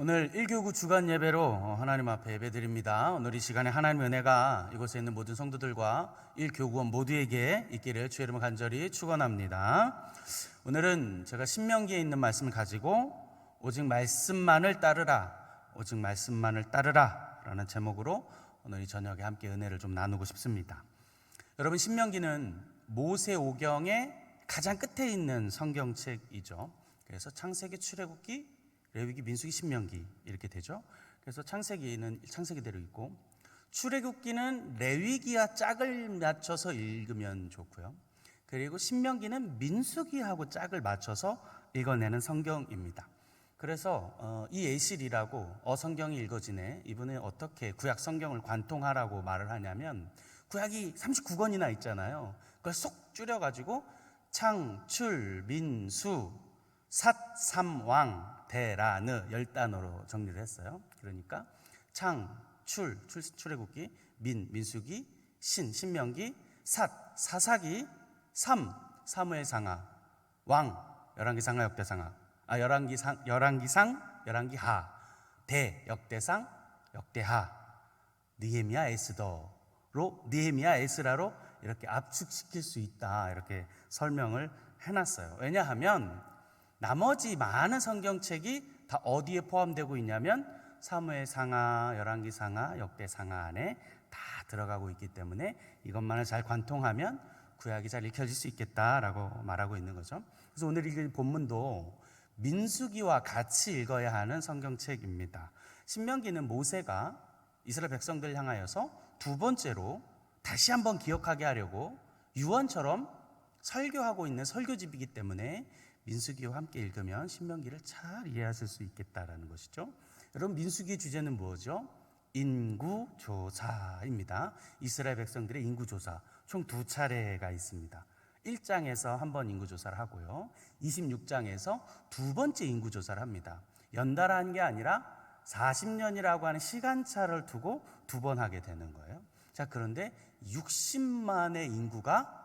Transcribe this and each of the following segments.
오늘 1교구 주간 예배로 하나님 앞에 예배드립니다. 오늘 이 시간에 하나님의 은혜가 이곳에 있는 모든 성도들과 1교구원 모두에게 있기를 주의 이름으로 간절히 축원합니다. 오늘은 제가 신명기에 있는 말씀을 가지고 오직 말씀만을 따르라, 오직 말씀만을 따르라 라는 제목으로 오늘 이 저녁에 함께 은혜를 좀 나누고 싶습니다. 여러분, 신명기는 모세오경의 가장 끝에 있는 성경책이죠. 그래서 창세기, 출애굽기, 레위기, 민수기, 신명기 이렇게 되죠. 그래서 창세기는 창세기대로 있고, 출애굽기는 레위기와 짝을 맞춰서 읽으면 좋고요. 그리고 신명기는 민수기하고 짝을 맞춰서 읽어내는 성경입니다. 그래서 이 에실이라고 어성경이 읽어지네, 이분은 어떻게 구약 성경을 관통하라고 말을 하냐면, 구약이 39권이나 있잖아요. 그걸 쏙 줄여가지고 창, 출, 민, 수, 삿, 삼, 왕, 대, 라, 느 10단어로 정리를 했어요. 그러니까 창, 출애굽기, 민수기, 신명기, 삿, 사사기, 삼, 사무엘상하, 왕, 열왕기상하, 역대상하, 열왕기상, 열왕기하, 대, 역대상, 역대하, 느헤미야, 에스더로, 느헤미야, 에스라로 이렇게 압축시킬 수 있다, 이렇게 설명을 해놨어요. 왜냐하면 나머지 많은 성경책이 다 어디에 포함되고 있냐면 사무엘상하, 열왕기상하, 역대상하 안에 다 들어가고 있기 때문에 이것만을 잘 관통하면 구약이 잘 읽혀질 수 있겠다라고 말하고 있는 거죠. 그래서 오늘 읽을 본문도 민수기와 같이 읽어야 하는 성경책입니다. 신명기는 모세가 이스라엘 백성들 향하여서 두 번째로 다시 한번 기억하게 하려고 유언처럼 설교하고 있는 설교집이기 때문에 민수기와 함께 읽으면 신명기를 잘 이해하실 수 있겠다라는 것이죠. 여러분, 민수기의 주제는 뭐죠? 인구조사입니다. 이스라엘 백성들의 인구조사 총 2차례가 있습니다. 1장에서 한 번 인구조사를 하고요, 26장에서 두 번째 인구조사를 합니다. 연달아 한 게 아니라 40년이라고 하는 시간차를 두고 두 번 하게 되는 거예요. 자, 그런데 60만의 인구가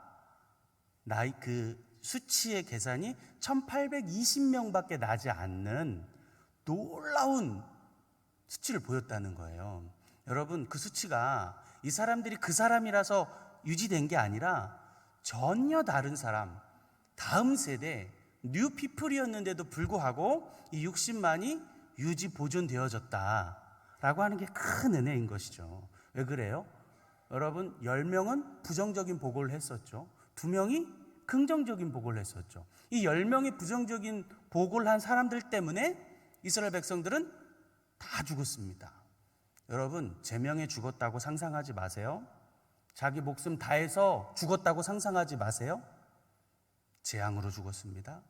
수치의 계산이 1820명밖에 나지 않는 놀라운 수치를 보였다는 거예요. 여러분, 그 수치가 이 사람들이 그 사람이라서 유지된 게 아니라 전혀 다른 사람, 다음 세대 뉴피플이었는데도 불구하고 이 60만이 유지 보존되어졌다라고 하는 게 큰 은혜인 것이죠. 왜 그래요? 여러분, 10명은 부정적인 보고를 했었죠. 2명이 긍정적인 보고를 했었죠. 이 10명의 부정적인 보고를 한 사람들 때문에 이스라엘 백성들은 다 죽었습니다. 여러분, 제명에 죽었다고 상상하지 마세요. 자기 목숨 다해서 죽었다고 상상하지 마세요. 재앙으로 죽었습니다.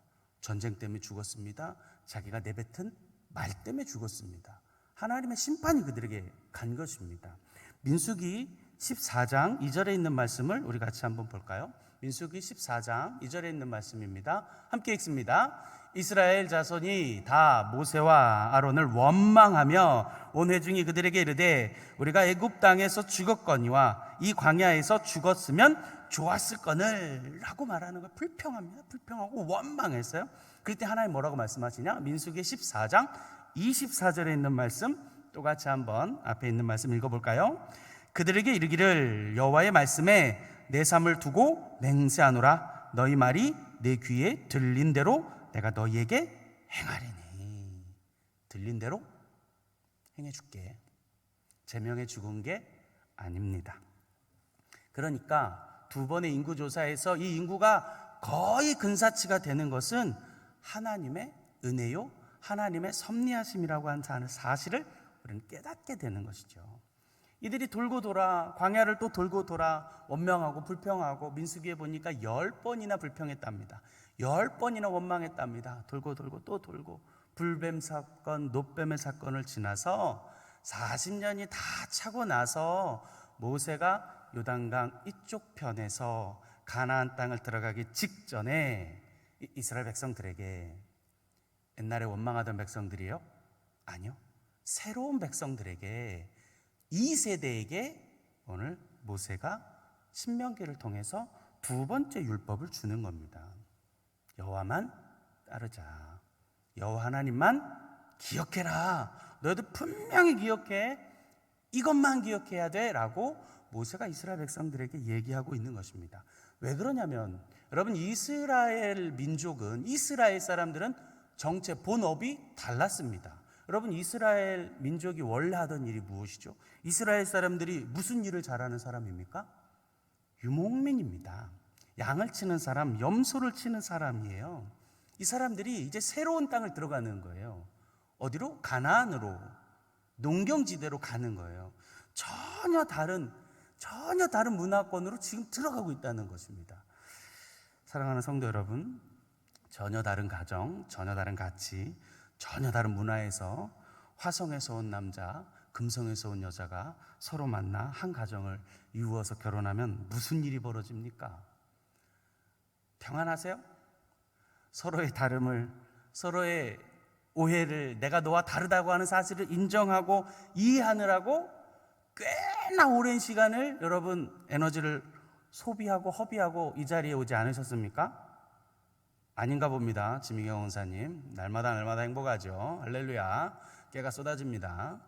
전쟁 때문에 죽었습니다. 자기가 내뱉은 말 때문에 죽었습니다. 하나님의 심판이 그들에게 간 것입니다. 민수기 14장 2절에 있는 말씀을 우리 같이 한번 볼까요? 민수기 14장 2절에 있는 말씀입니다. 함께 읽습니다. 이스라엘 자손이 다 모세와 아론을 원망하며 온 회중이 그들에게 이르되 우리가 애굽 땅에서 죽었거니와 이 광야에서 죽었으면 좋았을거늘 라고 말하는 거예요. 불평합니다. 불평하고 원망했어요. 그럴 때 하나님 뭐라고 말씀하시냐? 민수기 14장 24절에 있는 말씀 똑같이 한번 앞에 있는 말씀 읽어볼까요? 그들에게 이르기를 여호와의 말씀에 내 삶을 두고 맹세하노라. 너희 말이 내 귀에 들린 대로 내가 너희에게 행하리니. 들린 대로 행해줄게. 제명에 죽은 게 아닙니다. 그러니까 두 번의 인구조사에서 이 인구가 거의 근사치가 되는 것은 하나님의 은혜요, 하나님의 섭리하심이라고 하는 사실을 우리는 깨닫게 되는 것이죠. 이들이 돌고 돌아 광야를 또 돌고 돌아 원망하고 불평하고, 민수기에 보니까 10번이나 불평했답니다. 10번이나 원망했답니다. 돌고 돌고 또 돌고, 불뱀 사건, 노뱀의 사건을 지나서 40년이 다 차고 나서 모세가 요단강 이쪽 편에서 가나안 땅을 들어가기 직전에 이스라엘 백성들에게, 옛날에 원망하던 백성들이요? 아니요, 새로운 백성들에게, 이 세대에게 오늘 모세가 신명기를 통해서 두 번째 율법을 주는 겁니다. 여호와만 따르자. 여호와 하나님만 기억해라. 너희들 분명히 기억해. 이것만 기억해야 돼 라고 모세가 이스라엘 백성들에게 얘기하고 있는 것입니다. 왜 그러냐면 여러분, 이스라엘 민족은, 이스라엘 사람들은 정체 본업이 달랐습니다. 여러분, 이스라엘 민족이 원래 하던 일이 무엇이죠? 이스라엘 사람들이 무슨 일을 잘하는 사람입니까? 유목민입니다. 양을 치는 사람, 염소를 치는 사람이에요. 이 사람들이 이제 새로운 땅을 들어가는 거예요. 어디로? 가나안으로, 농경지대로 가는 거예요. 전혀 다른 문화권으로 지금 들어가고 있다는 것입니다. 사랑하는 성도 여러분, 전혀 다른 가정, 전혀 다른 가치, 전혀 다른 문화에서 화성에서 온 남자, 금성에서 온 여자가 서로 만나 한 가정을 이루어서 결혼하면 무슨 일이 벌어집니까? 평안하세요? 서로의 다름을, 서로의 오해를, 내가 너와 다르다고 하는 사실을 인정하고 이해하느라고 꽤나 오랜 시간을 여러분 에너지를 소비하고 허비하고 이 자리에 오지 않으셨습니까? 아닌가 봅니다. 지민경 원사님, 날마다 행복하죠. 할렐루야. 깨가 쏟아집니다.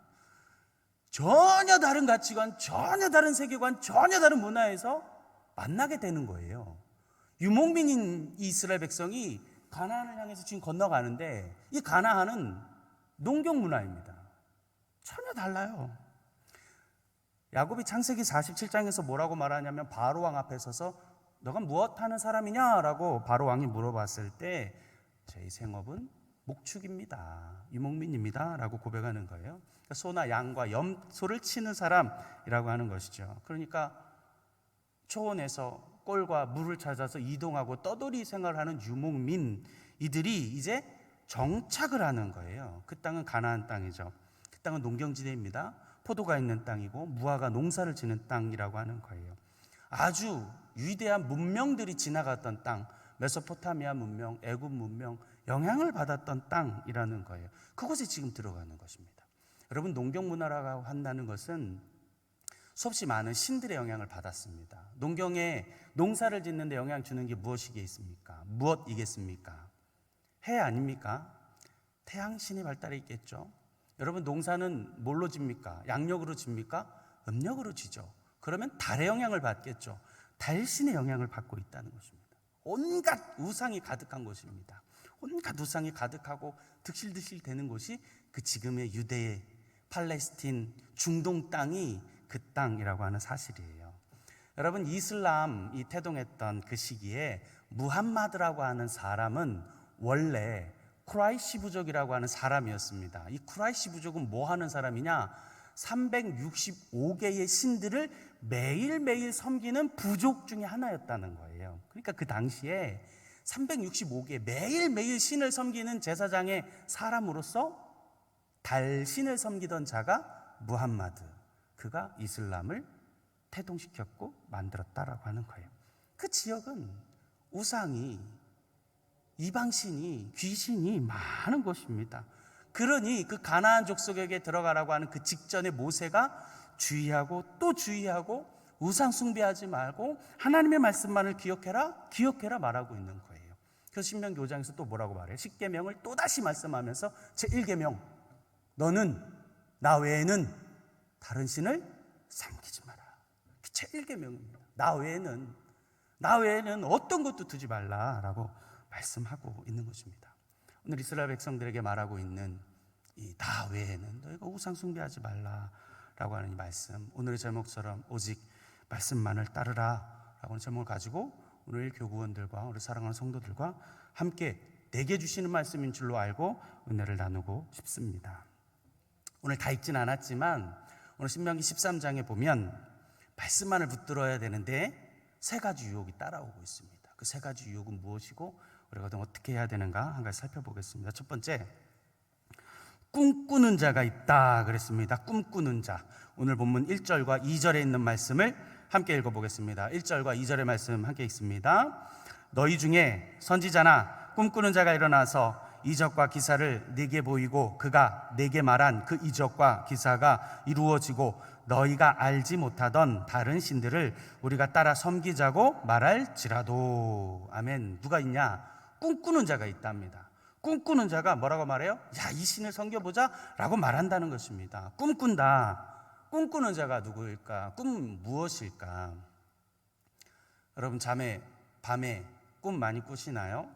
전혀 다른 가치관, 전혀 다른 세계관, 전혀 다른 문화에서 만나게 되는 거예요. 유목민인 이스라엘 백성이 가나안을 향해서 지금 건너가는데, 이 가나안은 농경 문화입니다. 전혀 달라요. 야곱이 창세기 47장에서 뭐라고 말하냐면, 바로 왕 앞에 서서 너가 무엇 하는 사람이냐라고 바로 왕이 물어봤을 때, 제 생업은 목축입니다, 유목민입니다 라고 고백하는 거예요. 그러니까 소나 양과 염소를 치는 사람이라고 하는 것이죠. 그러니까 초원에서 꼴과 물을 찾아서 이동하고 떠돌이 생활하는 유목민, 이들이 이제 정착을 하는 거예요. 그 땅은 가나안 땅이죠. 그 땅은 농경지대입니다. 포도가 있는 땅이고 무화과 농사를 지는 땅이라고 하는 거예요. 아주 위대한 문명들이 지나갔던 땅, 메소포타미아 문명, 애굽 문명, 영향을 받았던 땅이라는 거예요. 그곳에 지금 들어가는 것입니다. 여러분, 농경 문화라고 한다는 것은 수없이 많은 신들의 영향을 받았습니다. 농경에 농사를 짓는 데 영향 주는 게 무엇이겠습니까? 무엇이겠습니까? 해 아닙니까? 태양신이 발달해 있겠죠. 여러분, 농사는 뭘로 집니까? 양력으로 집니까? 음력으로 지죠. 그러면 달의 영향을 받겠죠. 달신의 영향을 받고 있다는 것입니다. 온갖 우상이 가득한 곳입니다. 온갖 우상이 가득하고 득실득실 되는 곳이 그 지금의 유대의 팔레스틴 중동 땅이 그 땅이라고 하는 사실이에요. 여러분, 이슬람이 태동했던 그 시기에 무함마드라고 하는 사람은 원래 쿠라이시 부족이라고 하는 사람이었습니다. 이 쿠라이시 부족은 뭐 하는 사람이냐? 365개의 신들을 매일매일 섬기는 부족 중에 하나였다는 거예요. 그러니까 그 당시에 365개 매일매일 신을 섬기는 제사장의 사람으로서 달신을 섬기던 자가 무함마드, 그가 이슬람을 태동시켰고 만들었다라고 하는 거예요. 그 지역은 우상이, 이방신이, 귀신이 많은 곳입니다. 그러니 그 가나안 족속에게 들어가라고 하는 그 직전에 모세가 주의하고 또 주의하고 우상 숭배하지 말고 하나님의 말씀만을 기억해라 말하고 있는 거예요. 그래서 신명기 5장에서 또 뭐라고 말해요? 10계명을 또다시 말씀하면서 제1계명, 너는 나 외에는 다른 신을 섬기지 마라. 제1계명입니다. 나 외에는 어떤 것도 두지 말라라고 말씀하고 있는 것입니다. 오늘 이스라엘 백성들에게 말하고 있는 이 나 외에는 너희가 우상 숭배하지 말라라고 하는 이 말씀, 오늘의 제목처럼 오직 말씀만을 따르라 라고 하는 제목을 가지고 오늘 교구원들과 우리 사랑하는 성도들과 함께 내게 주시는 말씀인 줄로 알고 은혜를 나누고 싶습니다. 오늘 다 읽진 않았지만 오늘 신명기 13장에 보면 말씀만을 붙들어야 되는데 세 가지 유혹이 따라오고 있습니다. 그 세 가지 유혹은 무엇이고 우리가 어떻게 해야 되는가 한 가지 살펴보겠습니다. 첫 번째, 꿈꾸는 자가 있다 그랬습니다. 꿈꾸는 자. 오늘 본문 1절과 2절에 있는 말씀을 함께 읽어보겠습니다. 1절과 2절의 말씀 함께 읽습니다. 너희 중에 선지자나 꿈꾸는 자가 일어나서 이적과 기사를 네게 보이고 그가 네게 말한 그 이적과 기사가 이루어지고 너희가 알지 못하던 다른 신들을 우리가 따라 섬기자고 말할지라도. 아멘. 누가 있냐? 꿈꾸는 자가 있답니다. 꿈꾸는 자가 뭐라고 말해요? 야, 이 신을 섬겨보자 라고 말한다는 것입니다. 꿈꾼다. 꿈꾸는 자가 누구일까? 꿈 무엇일까? 여러분 밤에 꿈 많이 꾸시나요?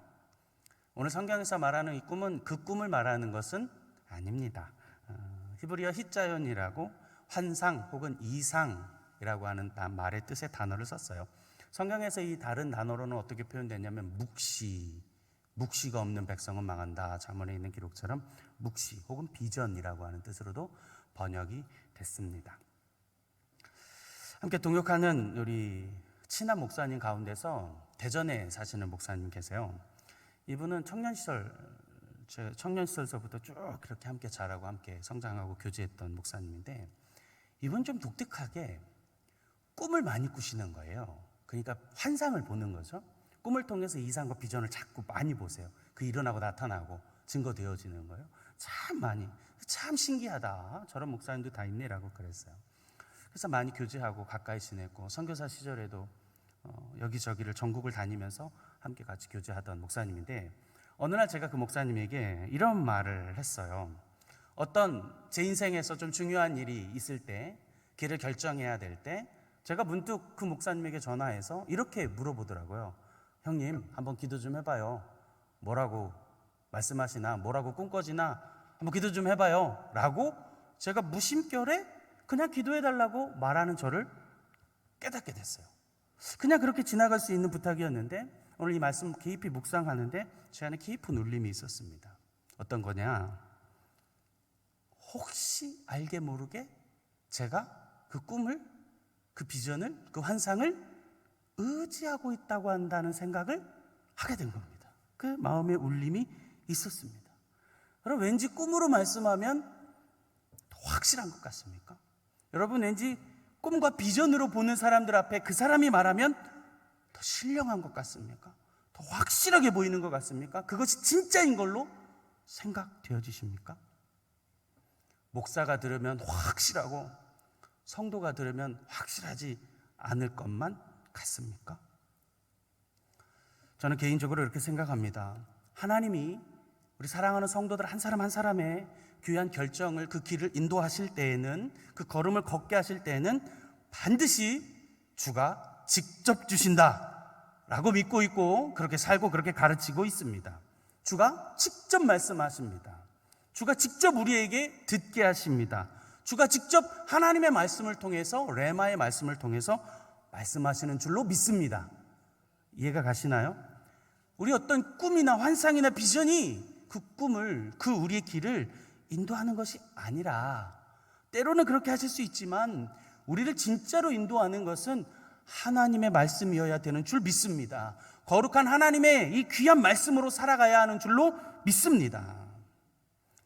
오늘 성경에서 말하는 이 꿈은 그 꿈을 말하는 것은 아닙니다. 히브리어 히자연이라고 환상 혹은 이상이라고 하는 말의 뜻의 단어를 썼어요. 성경에서 이 다른 단어로는 어떻게 표현되냐면 묵시가 없는 백성은 망한다. 잠언에 있는 기록처럼 묵시 혹은 비전이라고 하는 뜻으로도 번역이 됐습니다. 함께 동역하는 우리 친한 목사님 가운데서 대전에 사시는 목사님 계세요. 이분은 청년시절서부터 쭉 그렇게 함께 자라고 함께 성장하고 교제했던 목사님인데, 이분 좀 독특하게 꿈을 많이 꾸시는 거예요. 그러니까 환상을 보는 거죠. 꿈을 통해서 이상과 비전을 자꾸 많이 보세요. 그 일어나고 나타나고 증거되어지는 거예요. 참 신기하다. 저런 목사님도 다 있네라고 그랬어요. 그래서 많이 교제하고 가까이 지냈고, 선교사 시절에도 여기저기를 전국을 다니면서 함께 같이 교제하던 목사님인데, 어느 날 제가 그 목사님에게 이런 말을 했어요. 어떤 제 인생에서 좀 중요한 일이 있을 때, 길을 결정해야 될 때 제가 문득 그 목사님에게 전화해서 이렇게 물어보더라고요. 형님, 한번 기도 좀 해봐요. 뭐라고 말씀하시나, 뭐라고 꿈꿔지나 한번 기도 좀 해봐요 라고 제가 무심결에 그냥 기도해달라고 말하는 저를 깨닫게 됐어요. 그냥 그렇게 지나갈 수 있는 부탁이었는데, 오늘 이 말씀 깊이 묵상하는데 제 안에 깊은 울림이 있었습니다. 어떤 거냐, 혹시 알게 모르게 제가 그 꿈을, 그 비전을, 그 환상을 의지하고 있다고 한다는 생각을 하게 된 겁니다. 그 마음의 울림이 있었습니다. 여러분, 왠지 꿈으로 말씀하면 더 확실한 것 같습니까? 여러분, 왠지 꿈과 비전으로 보는 사람들 앞에 그 사람이 말하면 더 신령한 것 같습니까? 더 확실하게 보이는 것 같습니까? 그것이 진짜인 걸로 생각되어지십니까? 목사가 들으면 확실하고 성도가 들으면 확실하지 않을 것만 같습니까? 저는 개인적으로 이렇게 생각합니다. 하나님이 우리 사랑하는 성도들 한 사람 한 사람의 귀한 결정을, 그 길을 인도하실 때에는, 그 걸음을 걷게 하실 때에는 반드시 주가 직접 주신다라고 믿고 있고, 그렇게 살고 그렇게 가르치고 있습니다. 주가 직접 말씀하십니다. 주가 직접 우리에게 듣게 하십니다. 주가 직접 하나님의 말씀을 통해서, 레마의 말씀을 통해서 말씀하시는 줄로 믿습니다. 이해가 가시나요? 우리 어떤 꿈이나 환상이나 비전이 그 꿈을, 그 우리의 길을 인도하는 것이 아니라, 때로는 그렇게 하실 수 있지만 우리를 진짜로 인도하는 것은 하나님의 말씀이어야 되는 줄 믿습니다. 거룩한 하나님의 이 귀한 말씀으로 살아가야 하는 줄로 믿습니다.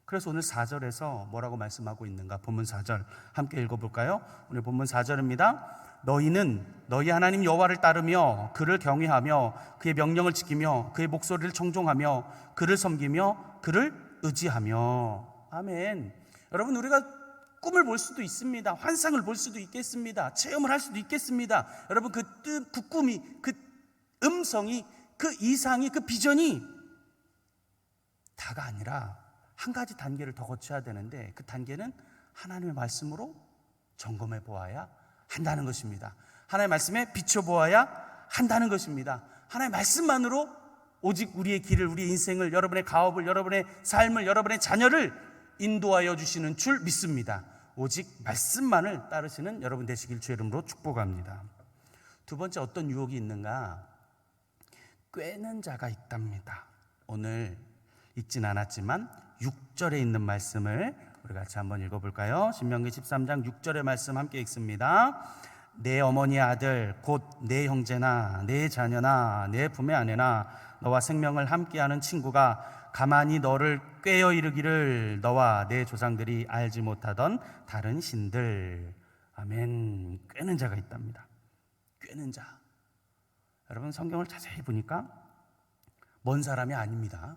그래서 오늘 4절에서 뭐라고 말씀하고 있는가, 본문 4절 함께 읽어볼까요? 오늘 본문 4절입니다. 너희는 너희 하나님 여호와를 따르며 그를 경외하며 그의 명령을 지키며 그의 목소리를 청종하며 그를 섬기며 그를 의지하며. 아멘. 여러분, 우리가 꿈을 볼 수도 있습니다. 환상을 볼 수도 있겠습니다. 체험을 할 수도 있겠습니다. 여러분, 그 꿈이, 그 음성이, 그 이상이, 그 비전이 다가 아니라 한 가지 단계를 더 거쳐야 되는데, 그 단계는 하나님의 말씀으로 점검해 보아야 한다는 것입니다. 하나님의 말씀에 비춰보아야 한다는 것입니다. 하나님의 말씀만으로 오직 우리의 길을, 우리의 인생을, 여러분의 가업을, 여러분의 삶을, 여러분의 자녀를 인도하여 주시는 줄 믿습니다. 오직 말씀만을 따르시는 여러분 되시길 주의 이름으로 축복합니다. 두 번째, 어떤 유혹이 있는가? 꿰는 자가 있답니다. 오늘 읽진 않았지만 6절에 있는 말씀을 우리 같이 한번 읽어볼까요? 신명기 13장 6절의 말씀 함께 읽습니다. 내 어머니의 아들 곧 내 형제나 내 자녀나 내 품의 아내나 너와 생명을 함께하는 친구가 가만히 너를 꿰어 이르기를 너와 내 조상들이 알지 못하던 다른 신들. 아멘. 꿰는 자가 있답니다. 꿰는 자. 여러분, 성경을 자세히 보니까 먼 사람이 아닙니다.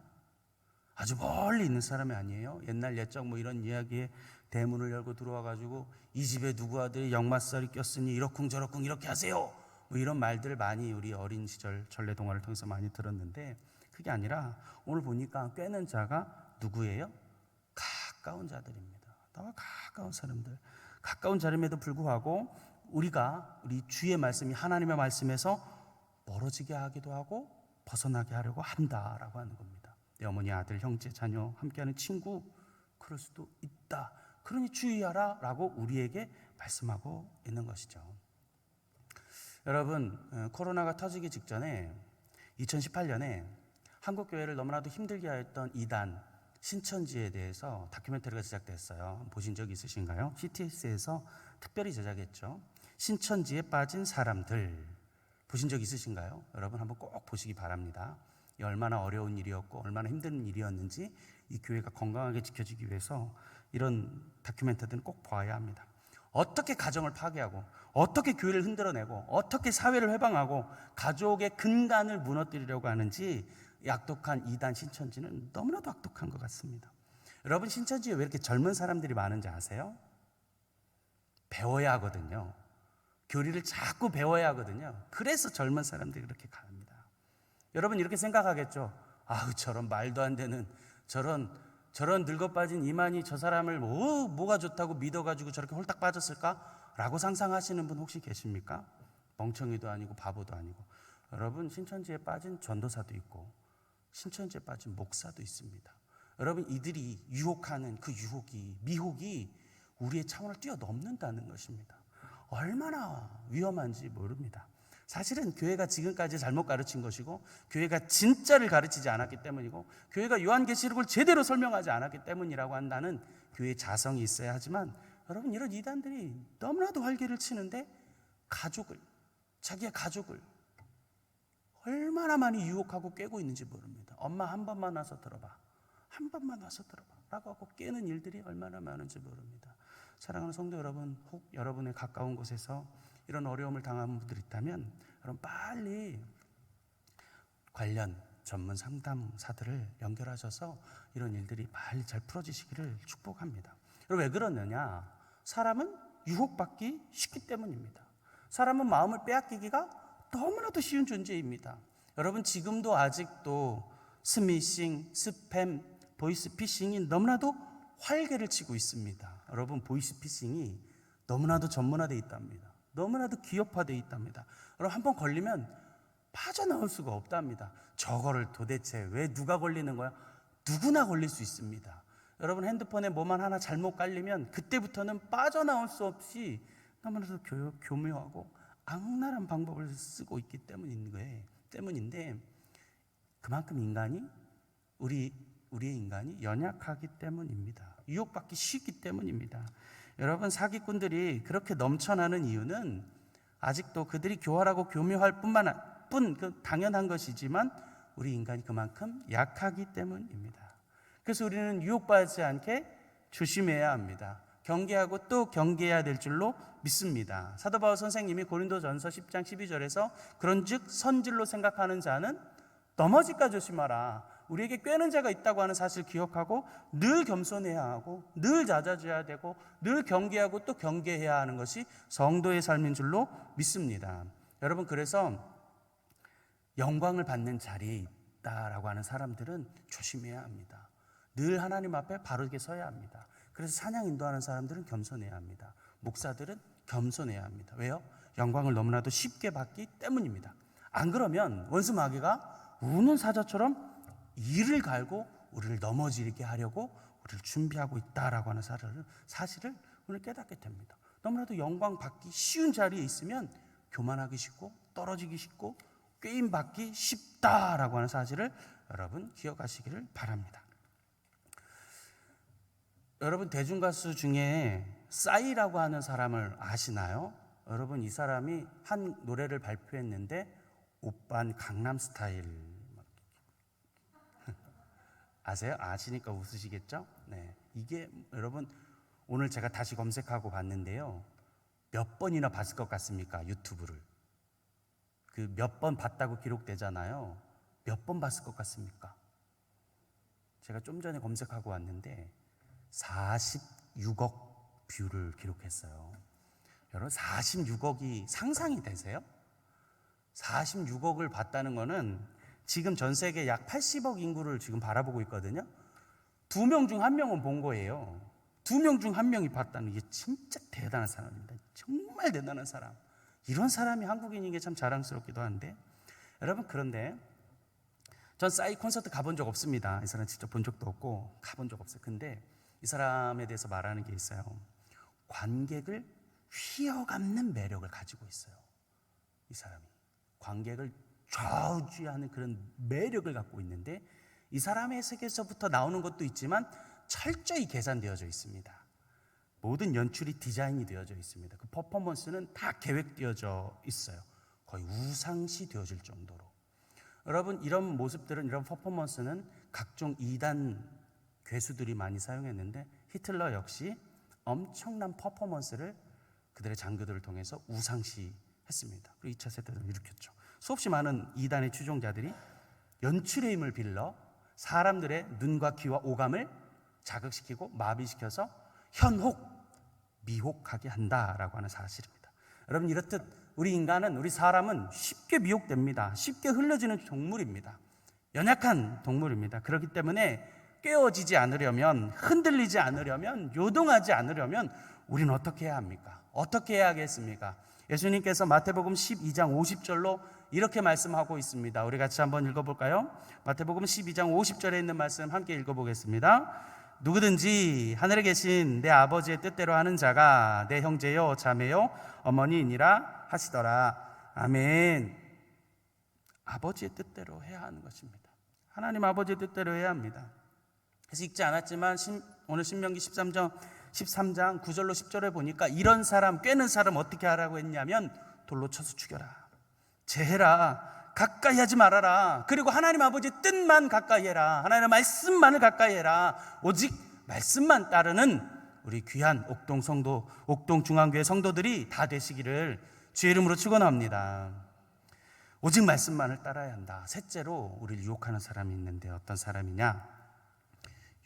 아주 멀리 있는 사람이 아니에요. 옛날 옛적 이런 이야기에 대문을 열고 들어와가지고 이 집에 누구 아들이 역마살이 꼈으니 이러쿵저러쿵 이렇게 하세요, 이런 말들을 많이 우리 어린 시절 전래동화를 통해서 많이 들었는데, 그게 아니라 오늘 보니까 꿰는 자가 누구예요? 가까운 자들입니다. 나와 가까운 사람들. 가까운 자림에도 불구하고 우리가 우리 주의 말씀이 하나님의 말씀에서 멀어지게 하기도 하고 벗어나게 하려고 한다라고 하는 겁니다. 내 어머니, 아들, 형제, 자녀, 함께하는 친구, 그럴 수도 있다. 그러니 주의하라 라고 우리에게 말씀하고 있는 것이죠. 여러분, 코로나가 터지기 직전에 2018년에 한국교회를 너무나도 힘들게 하였던 이단 신천지에 대해서 다큐멘터리가 제작됐어요. 보신 적 있으신가요? CTS에서 특별히 제작했죠. 신천지에 빠진 사람들, 보신 적 있으신가요? 여러분 한번 꼭 보시기 바랍니다. 얼마나 어려운 일이었고 얼마나 힘든 일이었는지 이 교회가 건강하게 지켜지기 위해서 이런 다큐멘터리는 꼭 봐야 합니다. 어떻게 가정을 파괴하고 어떻게 교회를 흔들어내고 어떻게 사회를 회방하고 가족의 근간을 무너뜨리려고 하는지 악독한 이단 신천지는 너무나도 악독한 것 같습니다. 여러분, 신천지에 왜 이렇게 젊은 사람들이 많은지 아세요? 배워야 하거든요. 교리를 자꾸 배워야 하거든요. 그래서 젊은 사람들이 그렇게 갑니다. 여러분 이렇게 생각하겠죠. 아우, 저런 말도 안 되는 저런 늙어 빠진 이만희 저 사람을 뭐가 좋다고 믿어가지고 저렇게 홀딱 빠졌을까? 라고 상상하시는 분 혹시 계십니까? 멍청이도 아니고 바보도 아니고. 여러분, 신천지에 빠진 전도사도 있고 신천지에 빠진 목사도 있습니다. 여러분, 이들이 유혹하는 그 미혹이 우리의 차원을 뛰어넘는다는 것입니다. 얼마나 위험한지 모릅니다. 사실은 교회가 지금까지 잘못 가르친 것이고 교회가 진짜를 가르치지 않았기 때문이고 교회가 요한계시록을 제대로 설명하지 않았기 때문이라고 한다는 교회의 자성이 있어야 하지만, 여러분, 이런 이단들이 너무나도 활개를 치는데 자기의 가족을 얼마나 많이 유혹하고 깨고 있는지 모릅니다. 엄마 한 번만 와서 들어봐, 한 번만 와서 들어봐 라고 하고 깨는 일들이 얼마나 많은지 모릅니다. 사랑하는 성도 여러분, 혹 여러분의 가까운 곳에서 이런 어려움을 당하는 분들이 있다면 여러분 빨리 관련 전문 상담사들을 연결하셔서 이런 일들이 빨리 잘 풀어지시기를 축복합니다. 여러분, 왜 그러느냐? 사람은 유혹받기 쉽기 때문입니다. 사람은 마음을 빼앗기기가 너무나도 쉬운 존재입니다. 여러분, 지금도 아직도 스미싱, 스팸, 보이스피싱이 너무나도 활개를 치고 있습니다. 여러분, 보이스피싱이 너무나도 전문화되어 있답니다. 너무나도 기업화되어 있답니다. 여러분, 한번 걸리면 빠져나올 수가 없답니다. 저거를 도대체 왜 누가 걸리는 거야? 누구나 걸릴 수 있습니다. 여러분, 핸드폰에 뭐만 하나 잘못 깔리면 그때부터는 빠져나올 수 없이 너무나도 교묘하고 악랄한 방법을 쓰고 있기 때문인데, 그만큼 우리의 인간이 연약하기 때문입니다. 유혹받기 쉽기 때문입니다. 여러분, 사기꾼들이 그렇게 넘쳐나는 이유는 아직도 그들이 교활하고 교묘할 당연한 것이지만 우리 인간이 그만큼 약하기 때문입니다. 그래서 우리는 유혹받지 않게 조심해야 합니다. 경계하고 또 경계해야 될 줄로 믿습니다. 사도 바울 선생님이 고린도전서 10장 12절에서 그런즉 선질로 생각하는 자는 넘어질까 조심하라. 우리에게 꿰는 자가 있다고 하는 사실 기억하고 늘 겸손해야 하고 늘 잦아져야 되고 늘 경계하고 또 경계해야 하는 것이 성도의 삶인 줄로 믿습니다. 여러분, 그래서 영광을 받는 자리에 있다라고 하는 사람들은 조심해야 합니다. 늘 하나님 앞에 바르게 서야 합니다. 그래서 찬양 인도하는 사람들은 겸손해야 합니다. 목사들은 겸손해야 합니다. 왜요? 영광을 너무나도 쉽게 받기 때문입니다. 안 그러면 원수 마귀가 우는 사자처럼 이를 갈고 우리를 넘어지게 하려고 우리를 준비하고 있다라고 하는 사실을 오늘 깨닫게 됩니다. 너무나도 영광 받기 쉬운 자리에 있으면 교만하기 쉽고 떨어지기 쉽고 꾀임 받기 쉽다라고 하는 사실을 여러분 기억하시기를 바랍니다. 여러분, 대중가수 중에 싸이라고 하는 사람을 아시나요? 여러분, 이 사람이 한 노래를 발표했는데 오빤 강남스타일 아세요? 아시니까 웃으시겠죠? 네, 이게 여러분 오늘 제가 다시 검색하고 봤는데요, 몇 번이나 봤을 것 같습니까? 유튜브를 그 몇 번 봤다고 기록되잖아요. 몇 번 봤을 것 같습니까? 제가 좀 전에 검색하고 왔는데 46억 뷰를 기록했어요. 여러분, 46억이 상상이 되세요? 46억을 봤다는 거는 지금 전 세계 약 80억 인구를 지금 바라보고 있거든요. 2명 중 1명은 본 거예요. 2명 중 1명이 봤다는 게 진짜 대단한 사람입니다. 정말 대단한 사람. 이런 사람이 한국인인 게 참 자랑스럽기도 한데, 여러분, 그런데 전 싸이 콘서트 가본 적 없습니다. 이 사람 직접 본 적도 없고 가본 적 없어요. 근데 이 사람에 대해서 말하는 게 있어요. 관객을 휘어감는 매력을 가지고 있어요. 이 사람이 관객을 좌우지하는 그런 매력을 갖고 있는데, 이 사람의 세계에서부터 나오는 것도 있지만 철저히 계산되어져 있습니다. 모든 연출이 디자인이 되어져 있습니다. 그 퍼포먼스는 다 계획되어져 있어요. 거의 우상시 되어질 정도로. 여러분, 이런 모습들은, 이런 퍼포먼스는 각종 이단 괴수들이 많이 사용했는데, 히틀러 역시 엄청난 퍼포먼스를 그들의 장교들을 통해서 우상시했습니다. 그리고 2차 세대를 일으켰죠. 수없이 많은 이단의 추종자들이 연출의 힘을 빌려 사람들의 눈과 귀와 오감을 자극시키고 마비시켜서 현혹, 미혹하게 한다라고 하는 사실입니다. 여러분, 이렇듯 우리 인간은, 우리 사람은 쉽게 미혹됩니다. 쉽게 흘러지는 동물입니다. 연약한 동물입니다. 그렇기 때문에 깨어지지 않으려면, 흔들리지 않으려면, 요동하지 않으려면 우리는 어떻게 해야 합니까? 어떻게 해야 하겠습니까? 예수님께서 마태복음 12장 50절로 이렇게 말씀하고 있습니다. 우리 같이 한번 읽어볼까요? 마태복음 12장 50절에 있는 말씀 함께 읽어보겠습니다. 누구든지 하늘에 계신 내 아버지의 뜻대로 하는 자가 내 형제요 자매요 어머니이니라 하시더라. 아멘. 아버지의 뜻대로 해야 하는 것입니다. 하나님 아버지의 뜻대로 해야 합니다. 그래서 읽지 않았지만 오늘 신명기 13장 9절로 10절에 보니까 이런 사람, 꿰는 사람 어떻게 하라고 했냐면 돌로 쳐서 죽여라, 제해라, 가까이 하지 말아라. 그리고 하나님 아버지의 뜻만 가까이 해라. 하나님의 말씀만을 가까이 해라. 오직 말씀만 따르는 우리 귀한 옥동 성도, 옥동 중앙교회 성도들이 다 되시기를 주의 이름으로 축원합니다. 오직 말씀만을 따라야 한다. 셋째로 우리를 유혹하는 사람이 있는데 어떤 사람이냐?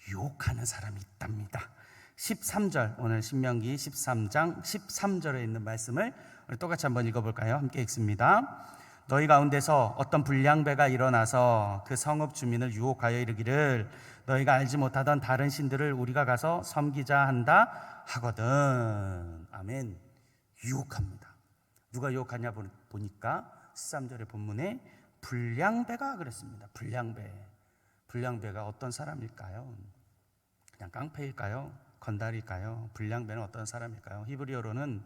유혹하는 사람이 있답니다. 13절, 오늘 신명기 13장 13절에 있는 말씀을 우리 똑같이 한번 읽어볼까요? 함께 읽습니다. 너희 가운데서 어떤 불량배가 일어나서 그 성읍 주민을 유혹하여 이르기를 너희가 알지 못하던 다른 신들을 우리가 가서 섬기자 한다 하거든. 아멘. 유혹합니다. 누가 유혹하냐 보니까 13절의 본문에 불량배가 그랬습니다. 불량배가 어떤 사람일까요? 그냥 깡패일까요? 건달일까요? 불량배는 어떤 사람일까요? 히브리어로는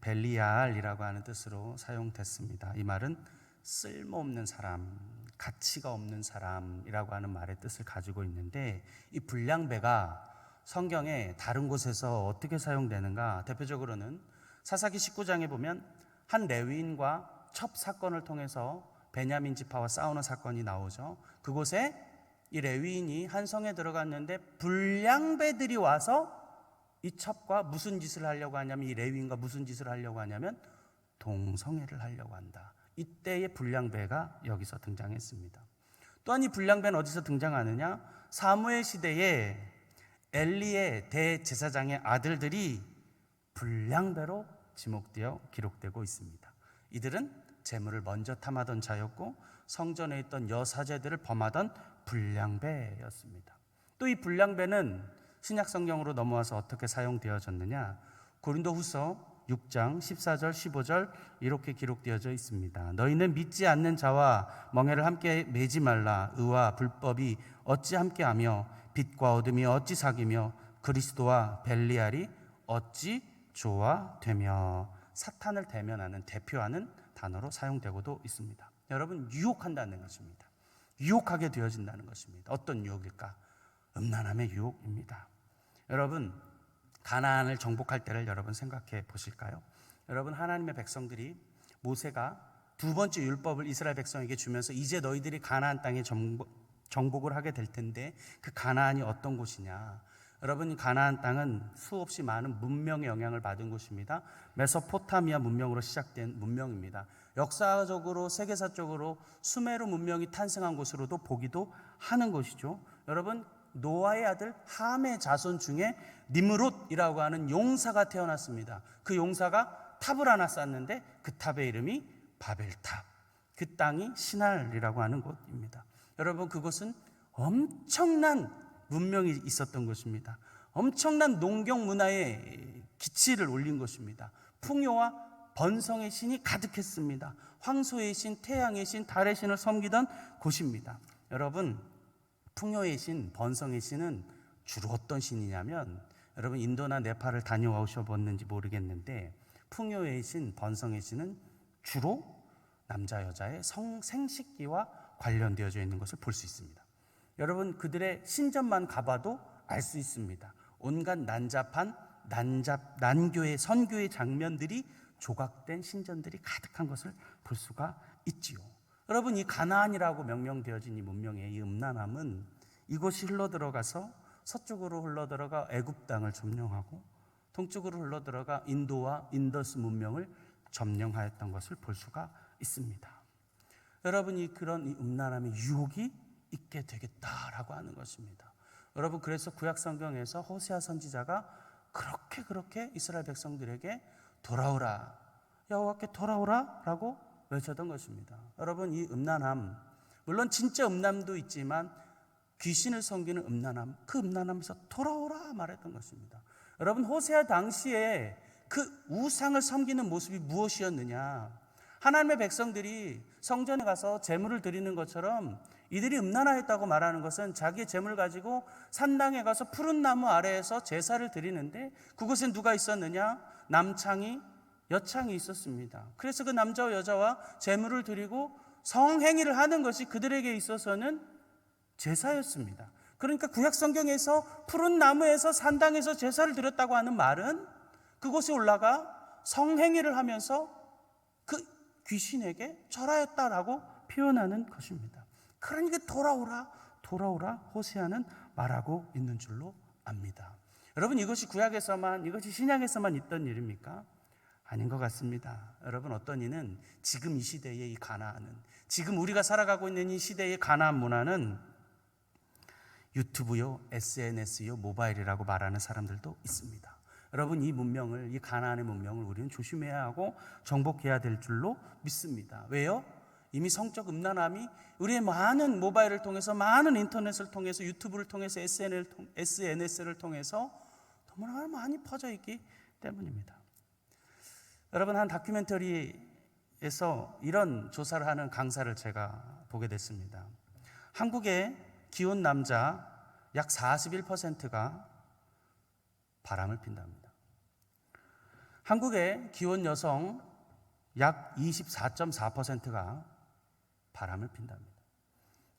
벨리알이라고 하는 뜻으로 사용됐습니다. 이 말은 쓸모없는 사람, 가치가 없는 사람이라고 하는 말의 뜻을 가지고 있는데, 이 불량배가 성경에 다른 곳에서 어떻게 사용되는가? 대표적으로는 사사기 19장에 보면 한 레위인과 첩 사건을 통해서 베냐민 지파와 싸우는 사건이 나오죠. 그곳에 이 레위인이 한 성에 들어갔는데 불량배들이 와서 이 첩과 무슨 짓을 하려고 하냐면, 이 레위인과 무슨 짓을 하려고 하냐면 동성애를 하려고 한다. 이때의 불량배가 여기서 등장했습니다. 또한 이 불량배는 어디서 등장하느냐? 사무엘 시대에 엘리의 대제사장의 아들들이 불량배로 지목되어 기록되고 있습니다. 이들은 재물을 먼저 탐하던 자였고 성전에 있던 여사제들을 범하던 불량배였습니다. 또 이 불량배는 신약 성경으로 넘어와서 어떻게 사용되어졌느냐? 고린도후서 6장 14절 15절 이렇게 기록되어져 있습니다. 너희는 믿지 않는 자와 멍에를 함께 매지 말라. 의와 불법이 어찌 함께하며 빛과 어둠이 어찌 사귀며 그리스도와 벨리알이 어찌 조화되며. 사탄을 대면하는, 대표하는 단어로 사용되고도 있습니다. 여러분, 유혹한다는 것입니다. 유혹하게 되어진다는 것입니다. 어떤 유혹일까? 음란함의 유혹입니다. 여러분, 가나안을 정복할 때를 여러분 생각해 보실까요? 여러분, 하나님의 백성들이, 모세가 두 번째 율법을 이스라엘 백성에게 주면서 이제 너희들이 가나안 땅에 정복을 하게 될 텐데, 그 가나안이 어떤 곳이냐? 여러분, 가나안 땅은 수없이 많은 문명의 영향을 받은 곳입니다. 메소포타미아 문명으로 시작된 문명입니다. 역사적으로, 세계사적으로 수메르 문명이 탄생한 곳으로도 보기도 하는 것이죠. 여러분, 노아의 아들 함의 자손 중에 니므롯이라고 하는 용사가 태어났습니다. 그 용사가 탑을 하나 쌓는데 그 탑의 이름이 바벨탑. 그 땅이 시날이라고 하는 곳입니다. 여러분, 그곳은 엄청난 문명이 있었던 곳입니다. 엄청난 농경 문화의 기치를 올린 곳입니다. 풍요와 번성의 신이 가득했습니다. 황소의 신, 태양의 신, 달의 신을 섬기던 곳입니다. 여러분, 풍요의 신, 번성의 신은 주로 어떤 신이냐면, 여러분 인도나 네팔을 다녀오셔봤는지 모르겠는데, 풍요의 신, 번성의 신은 주로 남자 여자의 생식기와 관련되어져 있는 것을 볼 수 있습니다. 여러분, 그들의 신전만 가봐도 알 수 있습니다. 온갖 난교의 선교의 장면들이 조각된 신전들이 가득한 것을 볼 수가 있지요. 여러분, 이 가나안이라고 명명되어진 이 문명의 이 음란함은 이곳이 흘러들어가서 서쪽으로 흘러들어가 애굽 땅을 점령하고 동쪽으로 흘러들어가 인도와 인더스 문명을 점령하였던 것을 볼 수가 있습니다. 여러분이 그런 이 음란함의 유혹이 있게 되겠다라고 하는 것입니다. 여러분, 그래서 구약 성경에서 호세아 선지자가 그렇게 이스라엘 백성들에게 돌아오라, 여호와께 돌아오라 라고 외쳤던 것입니다. 여러분, 이 음란함, 물론 진짜 음란도 있지만 귀신을 섬기는 음란함, 그 음란함에서 돌아오라 말했던 것입니다. 여러분, 호세아 당시에 그 우상을 섬기는 모습이 무엇이었느냐? 하나님의 백성들이 성전에 가서 제물을 드리는 것처럼 이들이 음란하였다고 말하는 것은 자기의 제물을 가지고 산당에 가서 푸른 나무 아래에서 제사를 드리는데 그곳에 누가 있었느냐? 남창이, 여창이 있었습니다. 그래서 그 남자와 여자와 제물을 드리고 성행위를 하는 것이 그들에게 있어서는 제사였습니다. 그러니까 구약 성경에서 푸른 나무에서 산당에서 제사를 드렸다고 하는 말은 그곳에 올라가 성행위를 하면서 그 귀신에게 절하였다라고 표현하는 것입니다. 그러니까 돌아오라 호세아는 말하고 있는 줄로 압니다. 여러분, 이것이 구약에서만, 이것이 신약에서만 있던 일입니까? 아닌 것 같습니다. 여러분, 어떤 이는 지금 이 시대의 이 가나안은, 지금 우리가 살아가고 있는 이 시대의 가나안 문화는 유튜브요, SNS요, 모바일이라고 말하는 사람들도 있습니다. 여러분, 이 문명을, 이 가나안의 문명을 우리는 조심해야 하고 정복해야 될 줄로 믿습니다. 왜요? 이미 성적 음란함이 우리의 많은 모바일을 통해서, 많은 인터넷을 통해서, 유튜브를 통해서, SNS를 통해서 너무나 많이 퍼져 있기 때문입니다. 여러분, 한 다큐멘터리에서 이런 조사를 하는 강사를 제가 보게 됐습니다. 한국의 기혼 남자 약 41%가 바람을 핀답니다. 한국의 기혼 여성 약 24.4%가 바람을 핀답니다.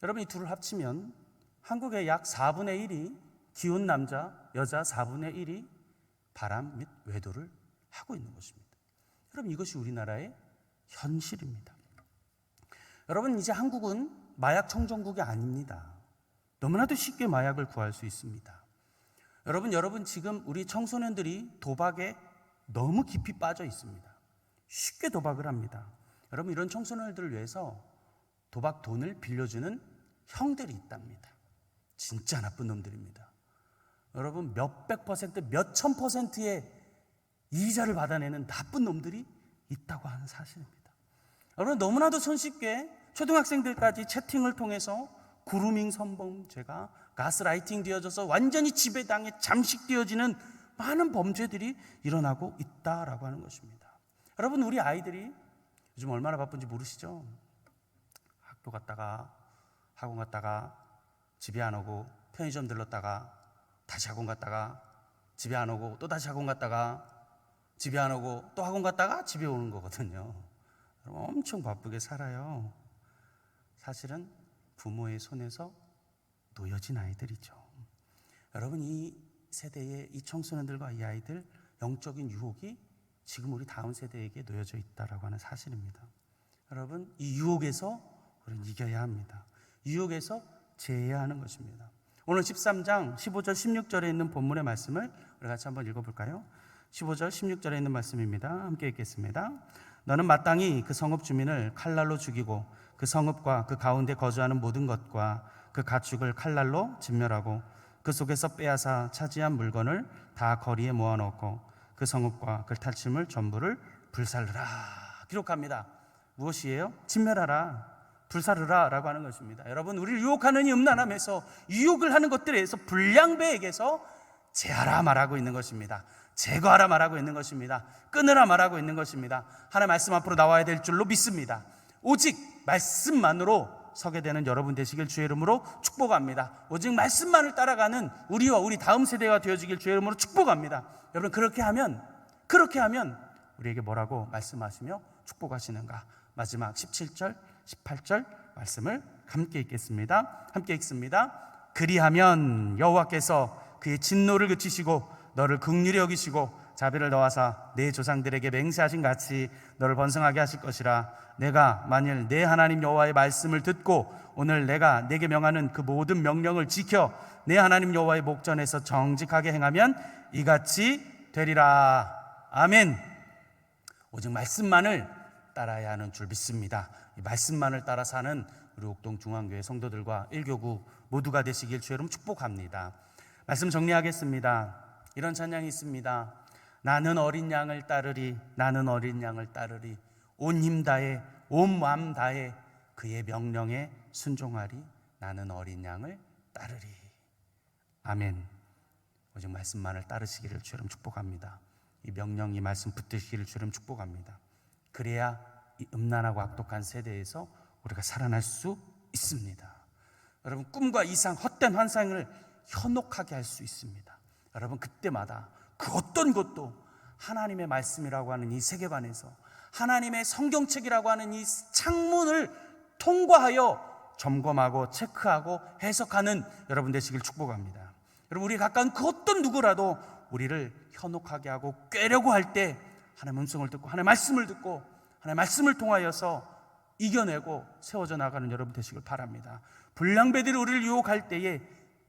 여러분, 이 둘을 합치면 한국의 약 4분의 1이, 기혼 남자, 여자 4분의 1이 바람 및 외도를 하고 있는 것입니다. 여러분, 이것이 우리나라의 현실입니다. 여러분, 이제 한국은 마약 청정국이 아닙니다. 너무나도 쉽게 마약을 구할 수 있습니다. 여러분 지금 우리 청소년들이 도박에 너무 깊이 빠져 있습니다. 쉽게 도박을 합니다. 여러분, 이런 청소년들을 위해서 도박 돈을 빌려주는 형들이 있답니다. 진짜 나쁜 놈들입니다. 여러분, 몇백 퍼센트, 몇천 퍼센트의 이자를 받아내는 나쁜 놈들이 있다고 하는 사실입니다. 여러분, 너무나도 손쉽게 초등학생들까지 채팅을 통해서 그루밍 성범죄가 가스라이팅 되어져서 완전히 지배당해 잠식되어지는 많은 범죄들이 일어나고 있다라고 하는 것입니다. 여러분, 우리 아이들이 요즘 얼마나 바쁜지 모르시죠? 학교 갔다가 학원 갔다가 집에 안 오고 편의점 들렀다가 다시 학원 갔다가 집에 안 오고 또 다시 학원 갔다가 집에 안 오고 또 학원 갔다가 집에 오는 거거든요. 엄청 바쁘게 살아요. 사실은 부모의 손에서 놓여진 아이들이죠. 여러분, 이 세대의 이 청소년들과 이 아이들, 영적인 유혹이 지금 우리 다음 세대에게 놓여져 있다라고 하는 사실입니다. 여러분, 이 유혹에서 우리는 이겨야 합니다. 유혹에서 제해야 하는 것입니다. 오늘 13장 15절 16절에 있는 본문의 말씀을 우리 같이 한번 읽어볼까요? 15절 16절에 있는 말씀입니다. 함께 읽겠습니다. 너는 마땅히 그 성읍 주민을 칼날로 죽이고 그 성읍과 그 가운데 거주하는 모든 것과 그 가축을 칼날로 진멸하고 그 속에서 빼앗아 차지한 물건을 다 거리에 모아놓고 그 성읍과 그 탈취물 전부를 불살르라. 기록합니다. 무엇이에요? 진멸하라, 불사르라 라고 하는 것입니다. 여러분, 우리를 유혹하는 이 음란함에서, 유혹을 하는 것들에 의해서, 불량배에게서 제하라 말하고 있는 것입니다. 제거하라 말하고 있는 것입니다. 끊으라 말하고 있는 것입니다. 하나님 말씀 앞으로 나와야 될 줄로 믿습니다. 오직 말씀만으로 서게 되는 여러분 되시길 주의 이름으로 축복합니다. 오직 말씀만을 따라가는 우리와 우리 다음 세대가 되어지길 주의 이름으로 축복합니다. 여러분, 그렇게 하면 우리에게 뭐라고 말씀하시며 축복하시는가? 마지막 17절 18절 말씀을 함께 읽겠습니다. 함께 읽습니다. 그리하면 여호와께서 그의 진노를 그치시고 너를 긍휼히 여기시고 자비를 더하사 내 조상들에게 맹세하신 같이 너를 번성하게 하실 것이라. 내가 만일 내 하나님 여호와의 말씀을 듣고 오늘 내가 내게 명하는 그 모든 명령을 지켜 내 하나님 여호와의 목전에서 정직하게 행하면 이같이 되리라. 아멘. 오직 말씀만을 따라야 하는 줄 믿습니다. 이 말씀만을 따라 사는 우리 옥동 중앙교회 성도들과 일교구 모두가 되시길 주의 이름 축복합니다. 말씀 정리하겠습니다. 이런 찬양이 있습니다. 나는 어린 양을 따르리, 나는 어린 양을 따르리, 온 힘 다해 온 마음 다해 그의 명령에 순종하리. 나는 어린 양을 따르리. 아멘. 오직 말씀만을 따르시기를 주님 축복합니다. 이 명령, 이 말씀 붙드시기를 주님 축복합니다. 그래야 이 음란하고 악독한 세대에서 우리가 살아날 수 있습니다. 여러분, 꿈과 이상, 헛된 환상을 현혹하게 할 수 있습니다. 여러분, 그때마다 그 어떤 것도 하나님의 말씀이라고 하는 이 세계관에서, 하나님의 성경책이라고 하는 이 창문을 통과하여 점검하고 체크하고 해석하는 여러분 되시길 축복합니다. 여러분, 우리 가까운 그 어떤 누구라도 우리를 현혹하게 하고 꿰려고 할 때 하나님의 음성을 듣고 하나님의 말씀을 듣고 하나님의 말씀을 통하여서 이겨내고 세워져 나가는 여러분 되시길 바랍니다. 불량배들이 우리를 유혹할 때에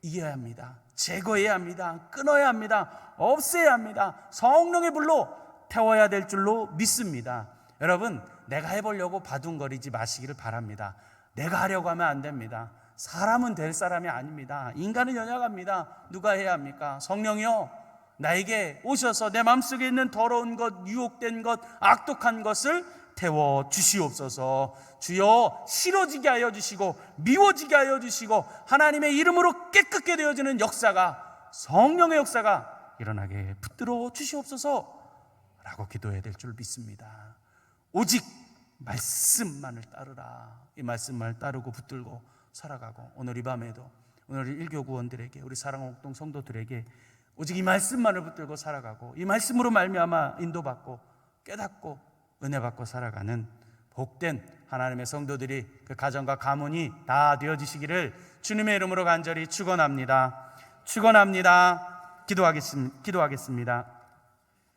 이겨야 합니다. 제거해야 합니다. 끊어야 합니다. 없애야 합니다. 성령의 불로 태워야 될 줄로 믿습니다. 여러분, 내가 해보려고 바둥거리지 마시기를 바랍니다. 내가 하려고 하면 안 됩니다. 사람은 될 사람이 아닙니다. 인간은 연약합니다. 누가 해야 합니까? 성령이요, 나에게 오셔서 내 마음속에 있는 더러운 것, 유혹된 것, 악독한 것을 태워 주시옵소서. 주여, 싫어지게 하여 주시고 미워지게 하여 주시고 하나님의 이름으로 깨끗게 되어지는 역사가, 성령의 역사가 일어나게 붙들어 주시옵소서 라고 기도해야 될 줄 믿습니다. 오직 말씀만을 따르라. 이 말씀만을 따르고 붙들고 살아가고, 오늘 이 밤에도 오늘 일교구원들에게, 우리 사랑하는 옥동 성도들에게 오직 이 말씀만을 붙들고 살아가고, 이 말씀으로 말미암아 인도받고 깨닫고 은혜받고 살아가는 복된 하나님의 성도들이, 그 가정과 가문이 다 되어지시기를 주님의 이름으로 간절히 축원합니다. 축원합니다. 기도하겠습니다.